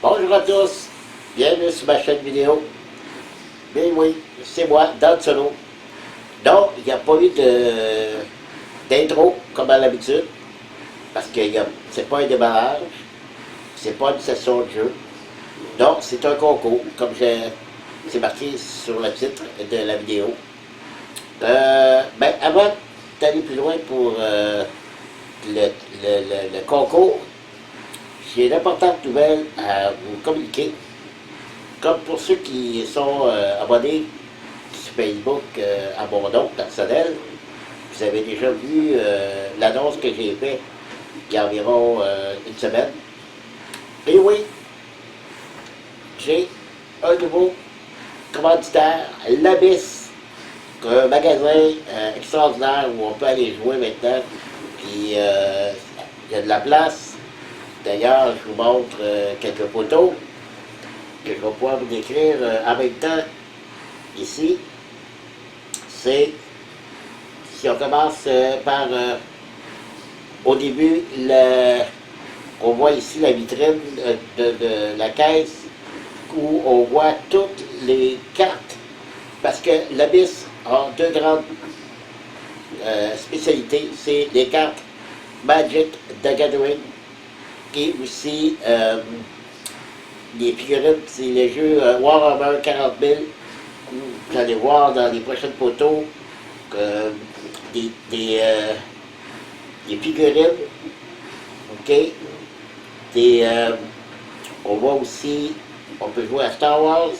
Bonjour à tous, bienvenue sur ma chaîne vidéo. Mais oui, c'est moi, Dan Solo. Donc, il n'y a pas eu d'intro comme à l'habitude, parce que c'est pas un démarrage, c'est pas une session de jeu. Donc, c'est un concours, comme c'est marqué sur le titre de la vidéo. Avant d'aller plus loin pour le concours, j'ai d'importantes nouvelles à vous communiquer. Comme pour ceux qui sont abonnés sur Facebook à mon nom personnel, vous avez déjà vu l'annonce que j'ai faite il y a environ une semaine. Et oui, j'ai un nouveau commanditaire, l'Abyss, un magasin extraordinaire où on peut aller jouer maintenant. Puis il y a de la place. D'ailleurs, je vous montre quelques photos que je vais pouvoir vous décrire en même temps. Ici, c'est, si on commence par, au début, on voit ici la vitrine de la caisse où on voit toutes les cartes, parce que l'Abyss a deux grandes spécialités, c'est les cartes Magic the Gathering et aussi les figurines, c'est les jeux Warhammer 40 000. Vous allez voir dans les prochaines photos des figurines, ok? On voit aussi, on peut jouer à Star Wars,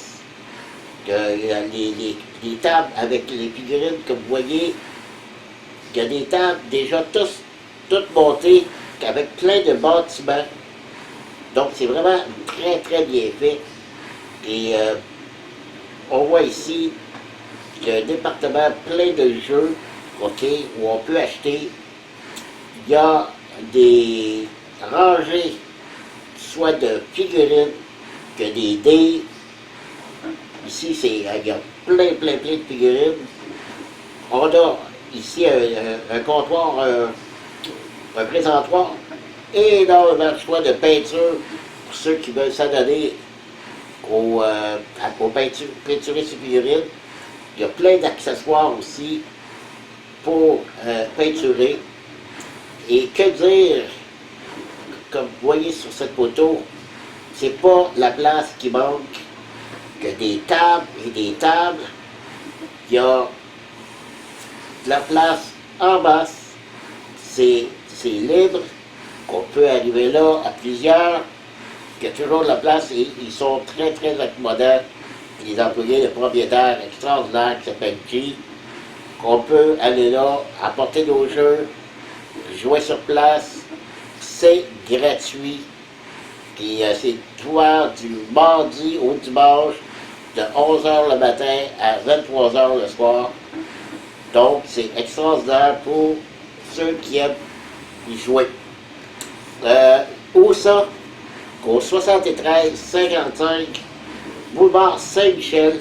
les tables avec les figurines, comme vous voyez, il y a des tables déjà toutes montées, avec plein de bâtiments. Donc c'est vraiment très très bien fait. Et on voit ici le département plein de jeux, ok, où on peut acheter. Il y a des rangées, soit de figurines, que des dés. Ici, il y a plein de figurines. On a ici un comptoir, un présentoir, énormément de choix de peinture pour ceux qui veulent s'adonner aux peinturer ses figurines. Il y a plein d'accessoires aussi pour peinturer. Et que dire, comme vous voyez sur cette photo, c'est pas la place qui manque, que des tables et des tables. Il y a de la place en masse, c'est libre, qu'on peut arriver là à plusieurs, qu'il y a toujours de la place et ils sont très accommodants. Les employés, les propriétaires extraordinaires qui s'appellent G, qu'on peut aller là, apporter nos jeux, jouer sur place, c'est gratuit. Puis c'est ouvert du mardi au dimanche, de 11h le matin à 23h le soir. Donc c'est extraordinaire pour ceux qui aiment y jouer. Où ça? Au 73-55 boulevard Saint-Michel,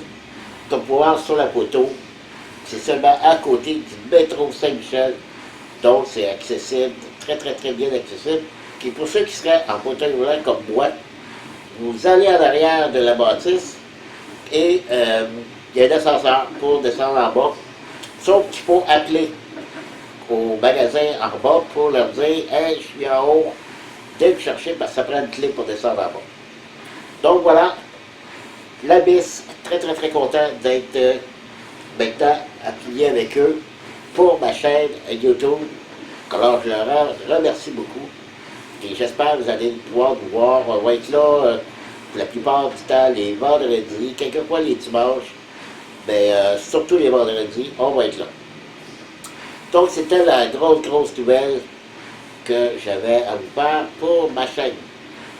comme vous pouvez voir sur la photo. C'est seulement à côté du métro Saint-Michel, donc c'est accessible, très bien accessible. Et pour ceux qui seraient en fauteuil roulant comme moi, vous allez en arrière de la bâtisse et il y a un ascenseur pour descendre en bas, sauf qu'il faut appeler au magasin en bas pour leur dire « Hey, je suis en haut, dès me chercher parce que ça prend une clé pour descendre en bas. » Donc voilà, l'Abyss, très content d'être maintenant affilié avec eux pour ma chaîne YouTube. Alors je leur remercie beaucoup et j'espère que vous allez pouvoir nous voir. On va être là la plupart du temps les vendredis, quelquefois les dimanches, mais surtout les vendredis, on va être là. Donc c'était la grosse nouvelle que j'avais à vous faire pour ma chaîne.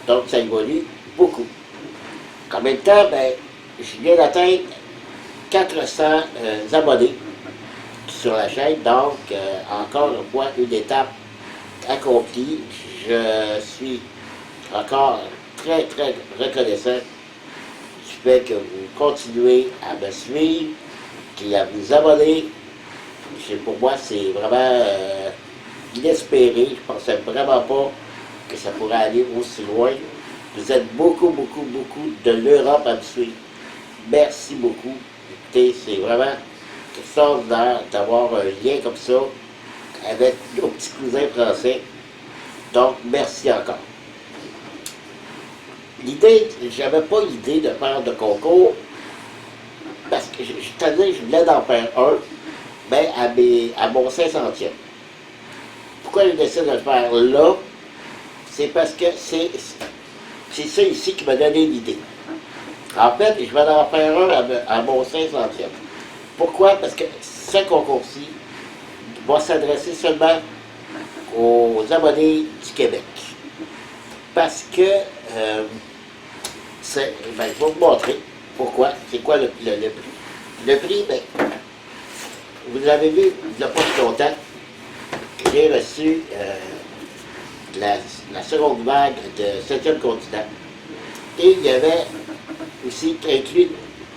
Donc ça évolue beaucoup. En même temps, je viens d'atteindre 400 abonnés sur la chaîne, donc encore une fois une étape accomplie. Je suis encore très reconnaissant du fait que vous continuez à me suivre, et à vous abonner. Pour moi, c'est vraiment inespéré. Je ne pensais vraiment pas que ça pourrait aller aussi loin. Vous êtes beaucoup, beaucoup, beaucoup de l'Europe à me suivre. Merci beaucoup. Écoutez, c'est vraiment extraordinaire d'avoir un lien comme ça avec nos petits cousins français. Donc, merci encore. L'idée, j'avais pas l'idée de faire de concours parce que c'est-à-dire je voulais d'en faire un, ben à mon 500e. Pourquoi j'ai décidé de le faire là? C'est parce que c'est ça ici qui m'a donné l'idée. En fait, je vais en faire un à mon 500e. Pourquoi? Parce que ce concours-ci va s'adresser seulement aux abonnés du Québec. Parce que, ben, je vais vous montrer pourquoi, c'est quoi le prix. Le prix, ben, vous l'avez vu, il n'y a pas si longtemps, j'ai reçu la seconde vague de 7e continent. Et il y avait aussi inclus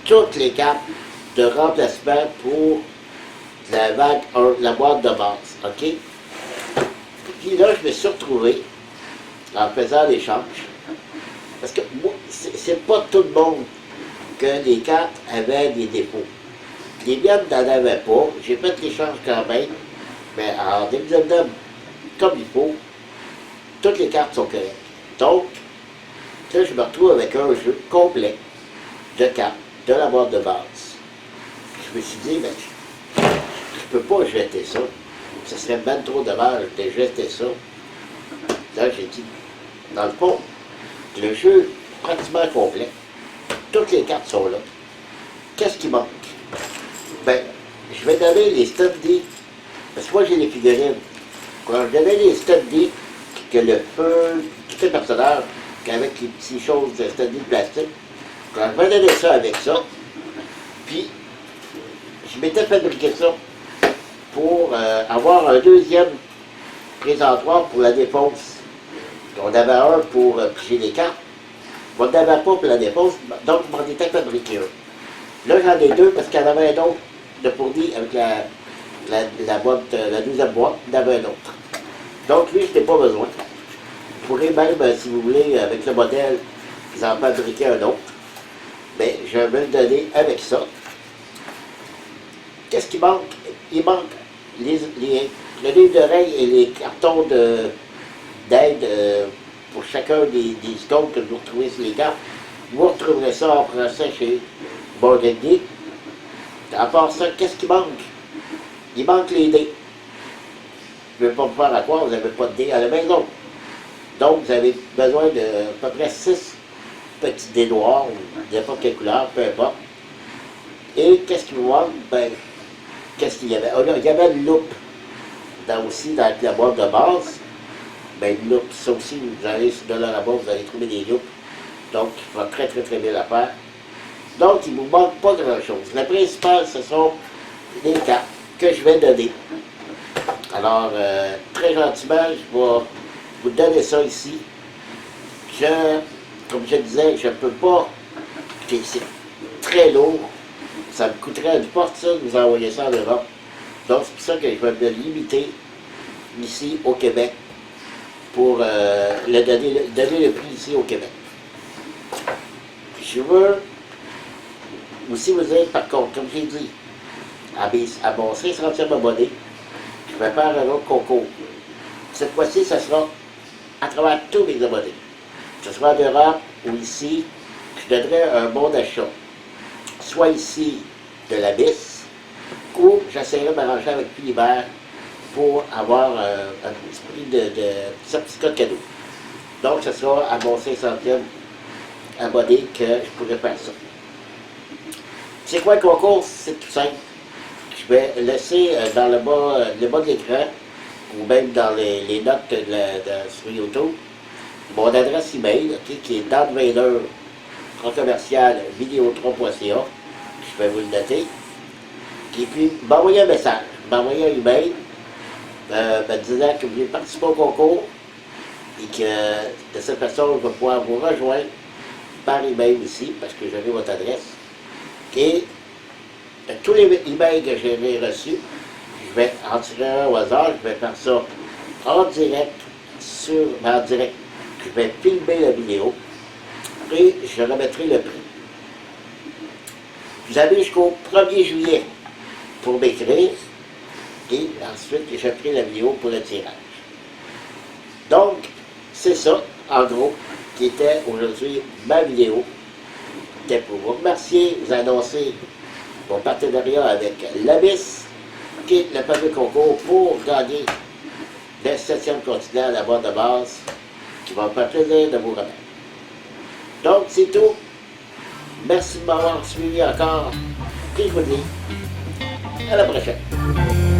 toutes les cartes de remplacement pour la vague 1, la boîte de base. OK? Puis là, je me suis retrouvé en faisant l'échange. Parce que moi, c'est pas tout le monde que les cartes avaient des défauts. Les miennes n'en avaient pas. J'ai fait l'échange quand même. Mais en examinant comme il faut, toutes les cartes sont correctes. Donc, là, je me retrouve avec un jeu complet de cartes de la boîte de base. Je me suis dit, ben, je peux pas jeter ça. Ce serait bien trop dommage de jeter ça. Là, j'ai dit, dans le fond, le jeu est pratiquement complet. Toutes les cartes sont là. Qu'est-ce qui manque? Ben, je vais donner les Stanley, parce que moi j'ai les figurines. Quand je donnais les Stanley, que le feu, tous les personnages, avec les petites choses de Stanley plastique, quand je vais donner ça avec ça, puis je m'étais fabriqué ça pour avoir un deuxième présentoir pour la défense. On avait un pour piger les cartes. On n'avait pas pour la défense, donc je m'en étais fabriqué un. Là, j'en ai deux parce qu'il y en avait un autre de fourni avec la boîte, la deuxième boîte, il y en avait un autre. Donc lui, je n'ai pas besoin. Je pourrais même, si vous voulez, avec le modèle, vous en fabriquer un autre. Mais je vais le donner avec ça. Qu'est-ce qui manque? Il manque le livre d'oreille et les cartons d'aide pour chacun des icônes que vous retrouvez sur les cartes. Vous retrouverez ça en français chez Board & Geek. À part ça, qu'est-ce qui manque? Il manque les dés. Je ne vais pas vous faire à quoi, vous n'avez pas de dés à la maison. Donc, vous avez besoin de à peu près 6 petits dés noirs, ou n'importe quelle couleur, peu importe. Et qu'est-ce qui vous manque? Ben, qu'est-ce qu'il y avait? Oh, là, il y avait une loupe aussi dans la boîte de base. Ben, une loupe, ça aussi, vous allez sur $1 à bas, vous allez trouver des loupes. Donc, il va très, très, très bien la faire. Donc, il ne vous manque pas grand-chose. Le principal, ce sont les cartes que je vais donner. Alors, très gentiment, je vais vous donner ça ici. Comme je disais, je ne peux pas, c'est très lourd. Ça me coûterait une fortune de vous envoyer ça en Europe. Donc, c'est pour ça que je vais me limiter ici au Québec pour donner le prix ici au Québec. Je veux aussi vous dire, par contre, comme j'ai dit, à mon 500e abonné, je vais faire un autre concours. Cette fois-ci, ce sera à travers tous mes abonnés. Que ce soit en Europe ou ici, je donnerai un bon d'achat. Soit ici de la BIS, ou j'essaierai de m'arranger avec Philibert pour avoir un petit prix de certificat de cadeau. Donc, ce sera à mon 500e abonné que je pourrais faire ça. C'est quoi le concours? C'est tout simple. Je vais laisser dans le bas de l'écran, ou même dans les notes sur YouTube, mon adresse email, okay, qui est danvader, vidéo3.ca. Je vais vous le noter. Et puis, m'envoyer un message, m'envoyer un email, me disant que vous voulez participer au concours et que de cette façon, je vais pouvoir vous rejoindre par email aussi, parce que j'aurai votre adresse. Et tous les emails que j'ai reçus, je vais en tirer un au hasard, je vais faire ça en direct, je vais filmer la vidéo, je remettrai le prix. Vous avez jusqu'au 1er juillet pour m'écrire et ensuite je ferai la vidéo pour le tirage. Donc, c'est ça, en gros, qui était aujourd'hui ma vidéo. C'était pour vous remercier, vous annoncer mon partenariat avec l'ABIS, qui est le fameux concours pour gagner le 7e continent à la boîte de base, qui va me faire plaisir de vous remettre. Donc, c'est tout. Merci de m'avoir suivi encore. Et je vous dis à la prochaine.